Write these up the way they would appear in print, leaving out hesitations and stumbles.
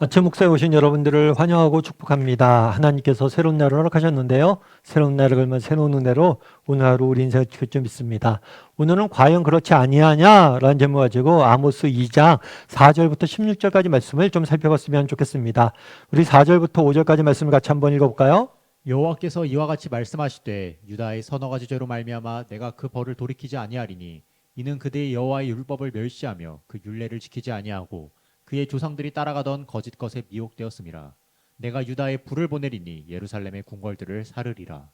아침 목사에 오신 여러분들을 환영하고 축복합니다. 하나님께서 새로운 날을 허락하셨는데요. 새로운 날을 걸면 새로운 은혜로 오늘 하루 우리 인생을 지킬 줄 믿습니다. 오늘은 과연 그렇지 아니하냐라는 제목 가지고 아모스 2장 4절부터 16절까지 말씀을 좀 살펴봤으면 좋겠습니다. 우리 4절부터 5절까지 말씀을 같이 한번 읽어볼까요? 여호와께서 이와 같이 말씀하시되 유다의 서너 가지 죄로 말미암아 내가 그 벌을 돌이키지 아니하리니 이는 그들이 여호와의 율법을 멸시하며 그 율례를 지키지 아니하고 그의 조상들이 따라가던 거짓 것에 미혹되었음이라. 내가 유다에 불을 보내리니 예루살렘의 궁궐들을 사르리라.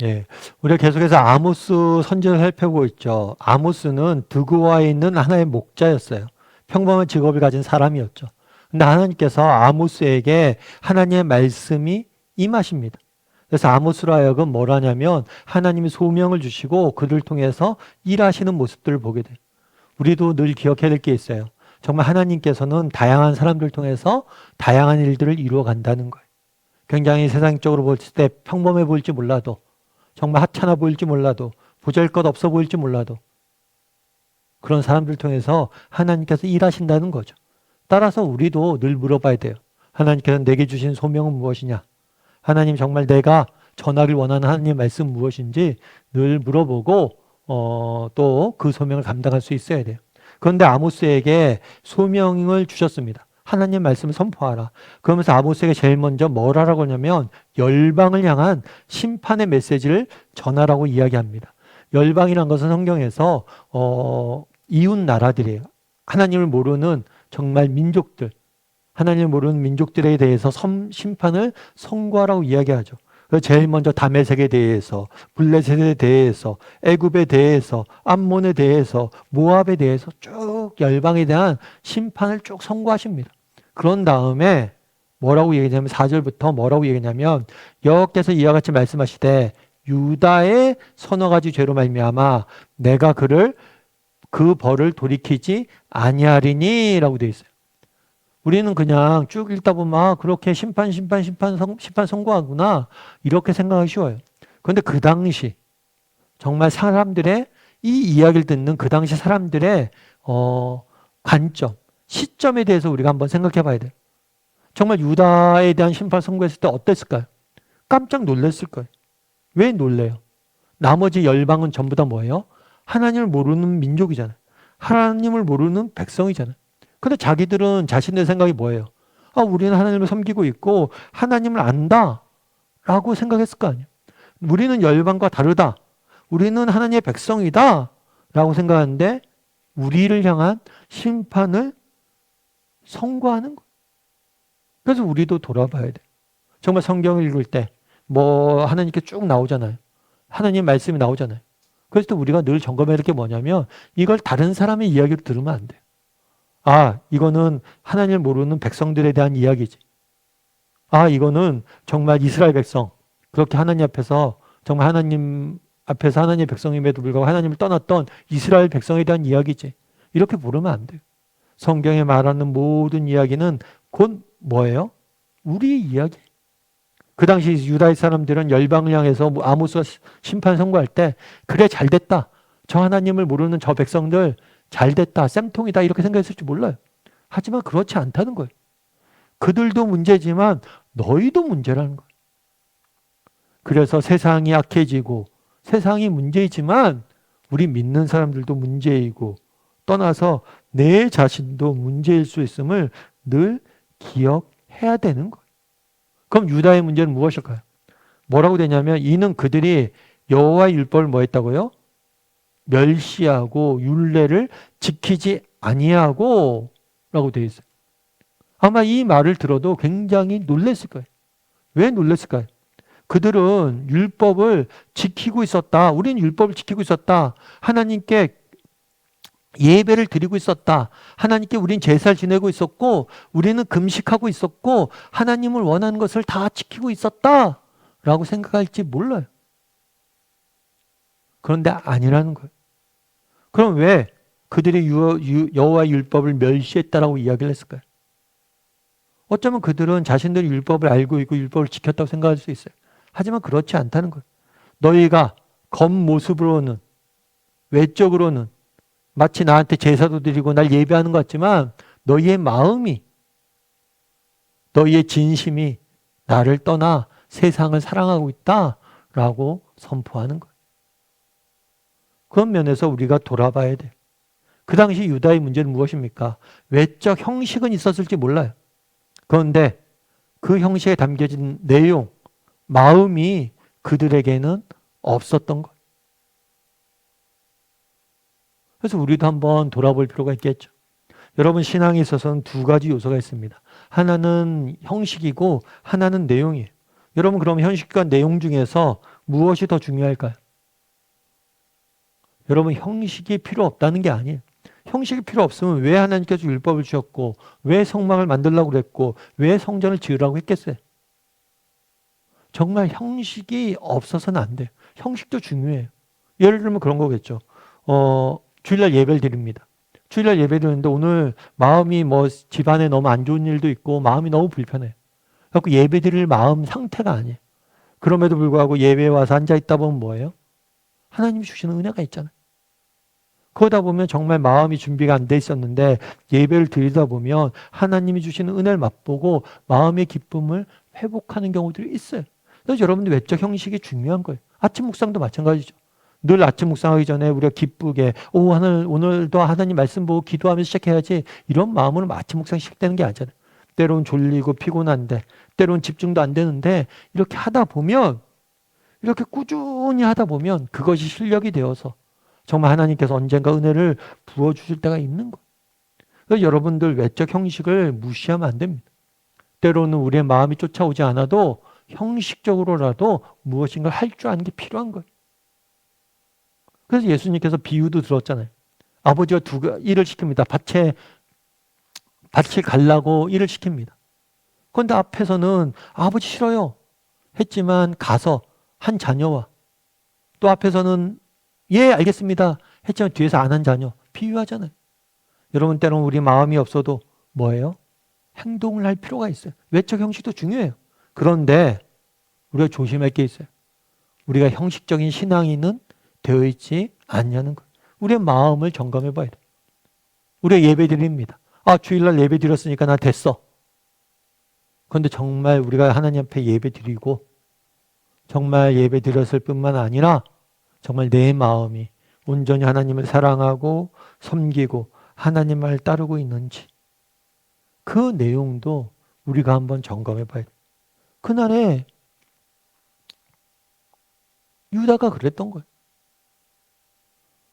예, 우리가 계속해서 아모스 선지를 살펴보고 있죠. 아모스는 드고아에 있는 하나의 목자였어요. 평범한 직업을 가진 사람이었죠. 근데 하나님께서 아모스에게 하나님의 말씀이 임하십니다. 그래서 아모스로 하여금 뭘 하냐면 하나님이 소명을 주시고 그를 통해서 일하시는 모습들을 보게 돼요. 우리도 늘 기억해야 될 게 있어요. 정말 하나님께서는 다양한 사람들을 통해서 다양한 일들을 이루어 간다는 거예요. 굉장히 세상적으로 볼 때 평범해 보일지 몰라도 정말 하찮아 보일지 몰라도 보잘것없어 보일지 몰라도 그런 사람들 통해서 하나님께서 일하신다는 거죠. 따라서 우리도 늘 물어봐야 돼요. 하나님께서 내게 주신 소명은 무엇이냐? 하나님 정말 내가 전하길 원하는 하나님의 말씀 무엇인지 늘 물어보고 또 그 소명을 감당할 수 있어야 돼요. 그런데 아모스에게 소명을 주셨습니다. 하나님 말씀을 선포하라. 그러면서 아모스에게 제일 먼저 뭘 하라고 하냐면 열방을 향한 심판의 메시지를 전하라고 이야기합니다. 열방이란 것은 성경에서 이웃 나라들이에요. 하나님을 모르는 정말 민족들, 하나님을 모르는 민족들에 대해서 심판을 선고하라고 이야기하죠. 제일 먼저 다메섹에 대해서, 블레셋에 대해서, 애굽에 대해서, 암몬에 대해서, 모압에 대해서 쭉 열방에 대한 심판을 쭉 선고하십니다. 그런 다음에 뭐라고 얘기하냐면 4절부터 뭐라고 얘기하냐면 여호와께서 이와 같이 말씀하시되 유다의 서너 가지 죄로 말미암아 내가 그 벌을 돌이키지 아니하리니라고 되어 있어요. 우리는 그냥 쭉 읽다 보면 그렇게 심판 선고하구나 이렇게 생각하기 쉬워요. 그런데 그 당시 정말 사람들의 이 이야기를 듣는 그 당시 사람들의 관점, 시점에 대해서 우리가 한번 생각해 봐야 돼요. 정말 유다에 대한 심판 선고했을 때 어땠을까요? 깜짝 놀랐을 거예요. 왜 놀래요? 나머지 열방은 전부 다 뭐예요? 하나님을 모르는 민족이잖아요. 하나님을 모르는 백성이잖아요. 근데 자기들은 자신의 생각이 뭐예요? 우리는 하나님을 섬기고 있고 하나님을 안다 라고 생각했을 거 아니에요. 우리는 열방과 다르다. 우리는 하나님의 백성이다 라고 생각하는데 우리를 향한 심판을 선고하는 거예요. 그래서 우리도 돌아봐야 돼요. 정말 성경을 읽을 때 뭐 하나님께 쭉 나오잖아요. 하나님 말씀이 나오잖아요. 그래서 또 우리가 늘 점검해야 될 게 뭐냐면 이걸 다른 사람의 이야기로 들으면 안 돼요. 이거는 하나님을 모르는 백성들에 대한 이야기지. 이거는 정말 이스라엘 백성. 그렇게 하나님 앞에서 정말 하나님 앞에서 하나님의 백성임에도 불구하고 하나님을 떠났던 이스라엘 백성에 대한 이야기지. 이렇게 모르면 안 돼요. 성경에 말하는 모든 이야기는 곧 뭐예요? 우리의 이야기. 그 당시 유다의 사람들은 열방을 향해서 아모스가 심판 선고할 때 그래 잘 됐다. 저 하나님을 모르는 저 백성들 잘 됐다. 쌤통이다. 이렇게 생각했을지 몰라요. 하지만 그렇지 않다는 거예요. 그들도 문제지만 너희도 문제라는 거예요. 그래서 세상이 악해지고 세상이 문제이지만 우리 믿는 사람들도 문제이고 떠나서 내 자신도 문제일 수 있음을 늘 기억해야 되는 거예요. 그럼 유다의 문제는 무엇일까요? 뭐라고 되냐면 이는 그들이 여호와의 율법을 뭐 했다고요? 멸시하고 율례를 지키지 아니하고 라고 되어 있어요. 아마 이 말을 들어도 굉장히 놀랐을 거예요. 왜 놀랐을까요? 그들은 율법을 지키고 있었다. 우리는 율법을 지키고 있었다. 하나님께 예배를 드리고 있었다. 하나님께 우린 제사를 지내고 있었고 우리는 금식하고 있었고 하나님을 원하는 것을 다 지키고 있었다. 라고 생각할지 몰라요. 그런데 아니라는 거예요. 그럼 왜 그들이 여호와의 율법을 멸시했다라고 이야기를 했을까요? 어쩌면 그들은 자신들이 율법을 알고 있고 율법을 지켰다고 생각할 수 있어요. 하지만 그렇지 않다는 거예요. 너희가 겉모습으로는 외적으로는 마치 나한테 제사도 드리고 날 예배하는 것 같지만 너희의 마음이 너희의 진심이 나를 떠나 세상을 사랑하고 있다라고 선포하는 거예요. 그런 면에서 우리가 돌아봐야 돼요. 그 당시 유다의 문제는 무엇입니까? 외적 형식은 있었을지 몰라요. 그런데 그 형식에 담겨진 내용, 마음이 그들에게는 없었던 거예요. 그래서 우리도 한번 돌아볼 필요가 있겠죠. 여러분, 신앙에 있어서는 두 가지 요소가 있습니다. 하나는 형식이고 하나는 내용이에요. 여러분, 그럼 형식과 내용 중에서 무엇이 더 중요할까요? 여러분, 형식이 필요 없다는 게 아니에요. 형식이 필요 없으면 왜 하나님께서 율법을 주셨고, 왜 성막을 만들라고 그랬고, 왜 성전을 지으라고 했겠어요? 정말 형식이 없어서는 안 돼요. 형식도 중요해요. 예를 들면 그런 거겠죠. 주일날 예배를 드립니다. 주일날 예배 드리는데 오늘 마음이 집안에 너무 안 좋은 일도 있고 마음이 너무 불편해요. 그래서 예배 드릴 마음 상태가 아니에요. 그럼에도 불구하고 예배에 와서 앉아 있다 보면 뭐예요? 하나님이 주시는 은혜가 있잖아요. 그러다 보면 정말 마음이 준비가 안 돼 있었는데 예배를 드리다 보면 하나님이 주시는 은혜를 맛보고 마음의 기쁨을 회복하는 경우들이 있어요. 그래서 여러분들 외적 형식이 중요한 거예요. 아침 묵상도 마찬가지죠. 늘 아침 묵상하기 전에 우리가 기쁘게 오늘도 하나님 말씀 보고 기도하면서 시작해야지, 이런 마음으로 아침 묵상 시작되는 게 아니잖아요. 때로는 졸리고 피곤한데, 때로는 집중도 안 되는데, 이렇게 하다 보면, 이렇게 꾸준히 하다 보면 그것이 실력이 되어서 정말 하나님께서 언젠가 은혜를 부어주실 때가 있는 거예요. 그래서 여러분들 외적 형식을 무시하면 안 됩니다. 때로는 우리의 마음이 쫓아오지 않아도 형식적으로라도 무엇인가 할 줄 아는 게 필요한 거예요. 그래서 예수님께서 비유도 들었잖아요. 아버지가 일을 시킵니다. 밭에 가려고 일을 시킵니다. 그런데 앞에서는 아버지 싫어요 했지만 가서 한 자녀와, 또 앞에서는 예 알겠습니다 했지만 뒤에서 안 한 자녀, 비유하잖아요. 여러분, 때로는 우리 마음이 없어도 뭐예요? 행동을 할 필요가 있어요. 외적 형식도 중요해요. 그런데 우리가 조심할 게 있어요. 우리가 형식적인 신앙인은 되어 있지 않냐는 거예요. 우리의 마음을 점검해 봐야 돼요. 우리가 예배 드립니다. 주일날 예배 드렸으니까 나 됐어. 그런데 정말 우리가 하나님 앞에 예배 드리고 정말 예배 드렸을 뿐만 아니라 정말 내 마음이 온전히 하나님을 사랑하고 섬기고 하나님을 따르고 있는지, 그 내용도 우리가 한번 점검해 봐야 돼요. 그날에 유다가 그랬던 거예요.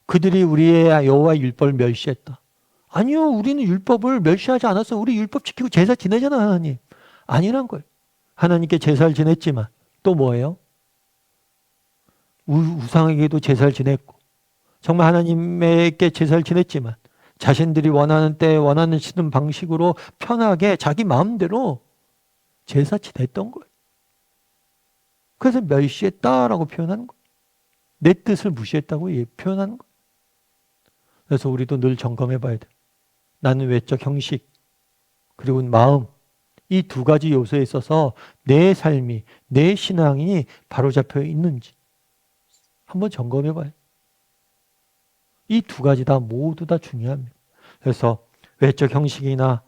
그들이 우리의 여호와의 율법을 멸시했다. 아니요, 우리는 율법을 멸시하지 않았어요. 우리 율법 지키고 제사 지내잖아, 하나님. 아니란 거예요. 하나님께 제사를 지냈지만 또 뭐예요? 우상에게도 제사를 지냈고, 정말 하나님에게 제사를 지냈지만 자신들이 원하는 때 원하는 치는 방식으로 편하게 자기 마음대로 제사 지냈던 거예요. 그래서 멸시했다라고 표현하는 거예요. 내 뜻을 무시했다고 표현하는 거예요. 그래서 우리도 늘 점검해 봐야 돼요. 나는 외적 형식 그리고 마음, 이 두 가지 요소에 있어서 내 삶이, 내 신앙이 바로잡혀 있는지 한번 점검해 봐요. 이 두 가지 다 모두 다 중요합니다. 그래서 외적 형식이나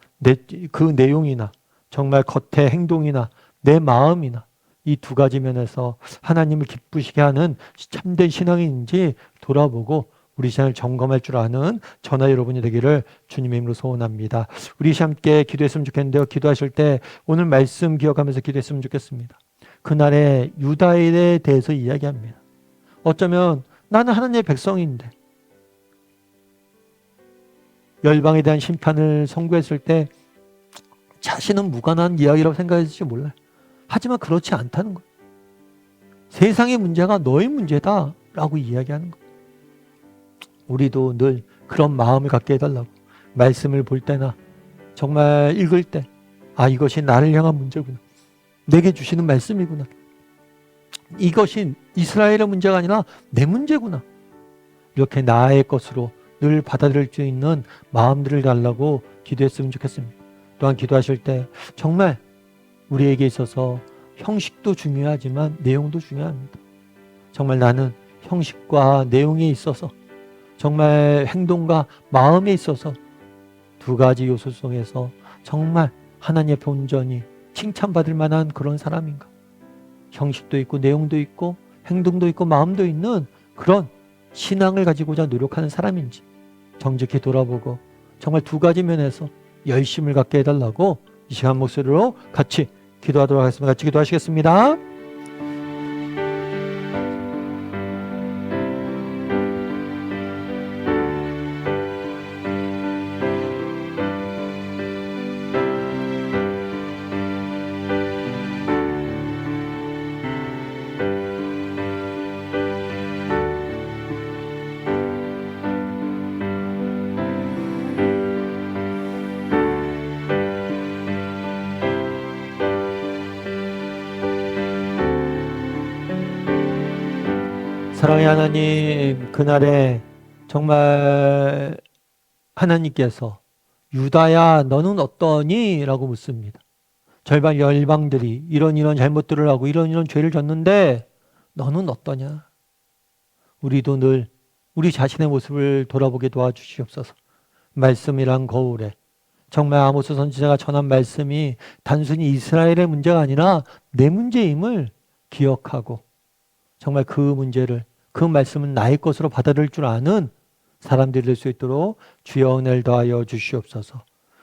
그 내용이나 정말 겉의 행동이나 내 마음이나 이 두 가지 면에서 하나님을 기쁘시게 하는 참된 신앙인지 돌아보고 우리 신앙을 점검할 줄 아는 저나 여러분이 되기를 주님의 이름으로 소원합니다. 우리 함께 기도했으면 좋겠는데요. 기도하실 때 오늘 말씀 기억하면서 기도했으면 좋겠습니다. 그날의 유다에 대해서 이야기합니다. 어쩌면 나는 하나님의 백성인데 열방에 대한 심판을 선고했을 때 자신은 무관한 이야기라고 생각했을지 몰라요. 하지만 그렇지 않다는 거예요. 세상의 문제가 너의 문제다라고 이야기하는 거예요. 우리도 늘 그런 마음을 갖게 해달라고, 말씀을 볼 때나 정말 읽을 때 이것이 나를 향한 문제구나, 내게 주시는 말씀이구나, 이것이 이스라엘의 문제가 아니라 내 문제구나, 이렇게 나의 것으로 늘 받아들일 수 있는 마음들을 달라고 기도했으면 좋겠습니다. 또한 기도하실 때 정말 우리에게 있어서 형식도 중요하지만 내용도 중요합니다. 정말 나는 형식과 내용에 있어서 정말 행동과 마음에 있어서 두 가지 요소 속에서 정말 하나님 앞에 온전히 칭찬받을 만한 그런 사람인가? 형식도 있고 내용도 있고 행동도 있고 마음도 있는 그런 신앙을 가지고자 노력하는 사람인지 정직히 돌아보고 정말 두 가지 면에서 열심을 갖게 해달라고 이 시간 목소리로 같이 기도하도록 하겠습니다. 같이 기도하시겠습니다. 사랑의 하나님, 그날에 정말 하나님께서 유다야 너는 어떠니? 라고 묻습니다. 절반 열방들이 이런 잘못들을 하고 이런 죄를 졌는데 너는 어떠냐? 우리도 늘 우리 자신의 모습을 돌아보게 도와주시옵소서. 말씀이란 거울에 정말 아모스 선지자가 전한 말씀이 단순히 이스라엘의 문제가 아니라 내 문제임을 기억하고 정말 그 문제를 그 말씀은 나의 것으로 받아들일 줄 아는 사람들이 될 수 있도록 주여 은혜를 더하여 주시옵소서.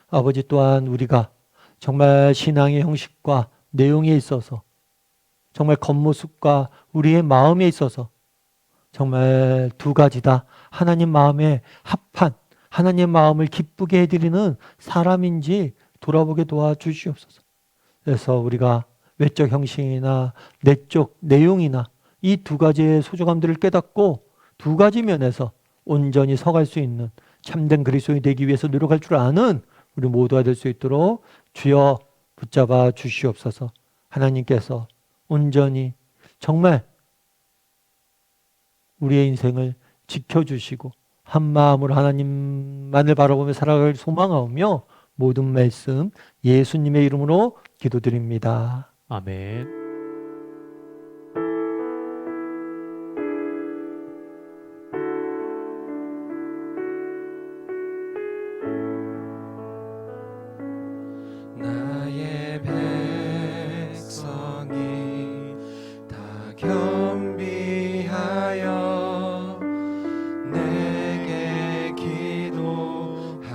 아버지 또한 우리가 정말 신앙의 형식과 내용에 있어서 정말 겉모습과 우리의 마음에 있어서 정말 두 가지 다 하나님 마음에 합한 하나님 마음을 기쁘게 해드리는 사람인지 돌아보게 도와주시옵소서. 그래서 우리가 외적 형식이나 내적 내용이나 이 두 가지의 소중함들을 깨닫고 두 가지 면에서 온전히 서갈 수 있는 참된 그리스도인이 되기 위해서 노력할 줄 아는 우리 모두가 될 수 있도록 주여 붙잡아 주시옵소서. 하나님께서 온전히 정말 우리의 인생을 지켜주시고 한 마음으로 하나님만을 바라보며 살아갈 소망하며 모든 말씀 예수님의 이름으로 기도드립니다. 아멘. 나의 백성이 다 겸비하여 내게 기도하며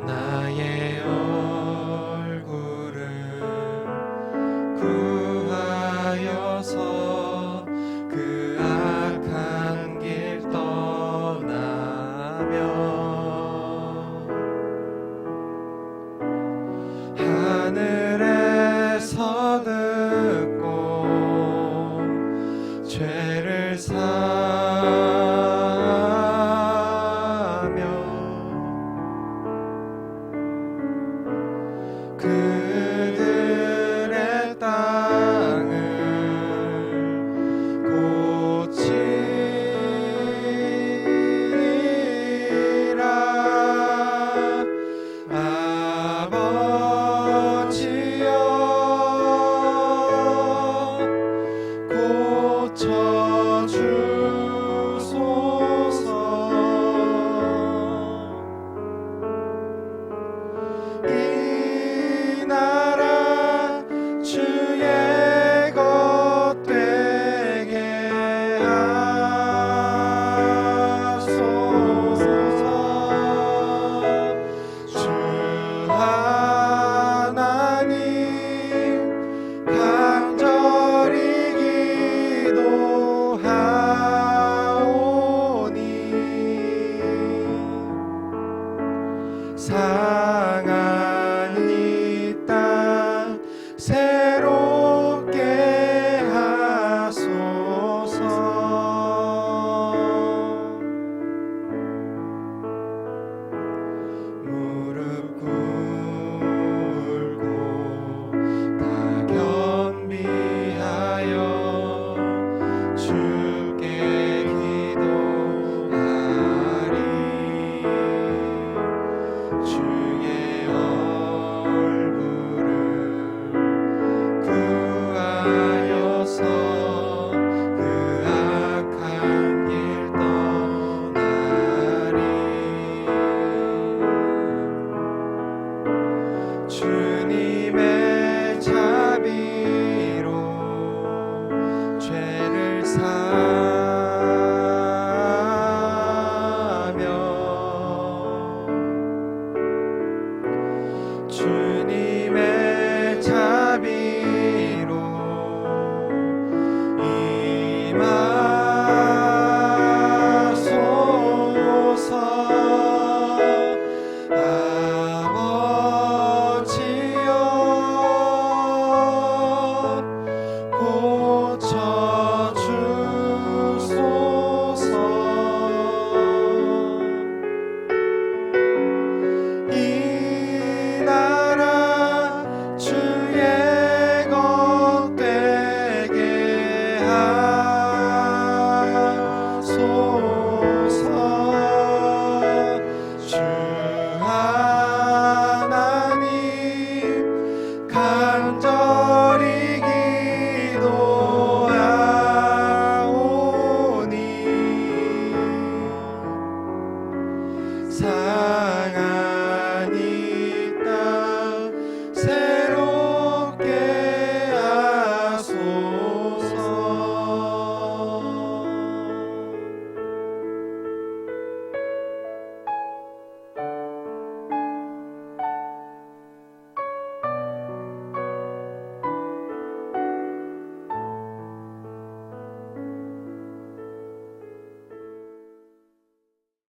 나의 얼굴을 구하여서 그 악한 길 떠나며 하늘에서 듣고 죄를 사하며 그들의 땅을 고치리라. 이 나라 주의 것 되게 하소서. 주 하나님 간절히 기도하오니 상한 이 땅 새롭게 하소서. 무릎 꿇고 다 겸비하여 주께 기도하리. 주의 얼굴을 구하여서 그 악한 길 떠나리. 저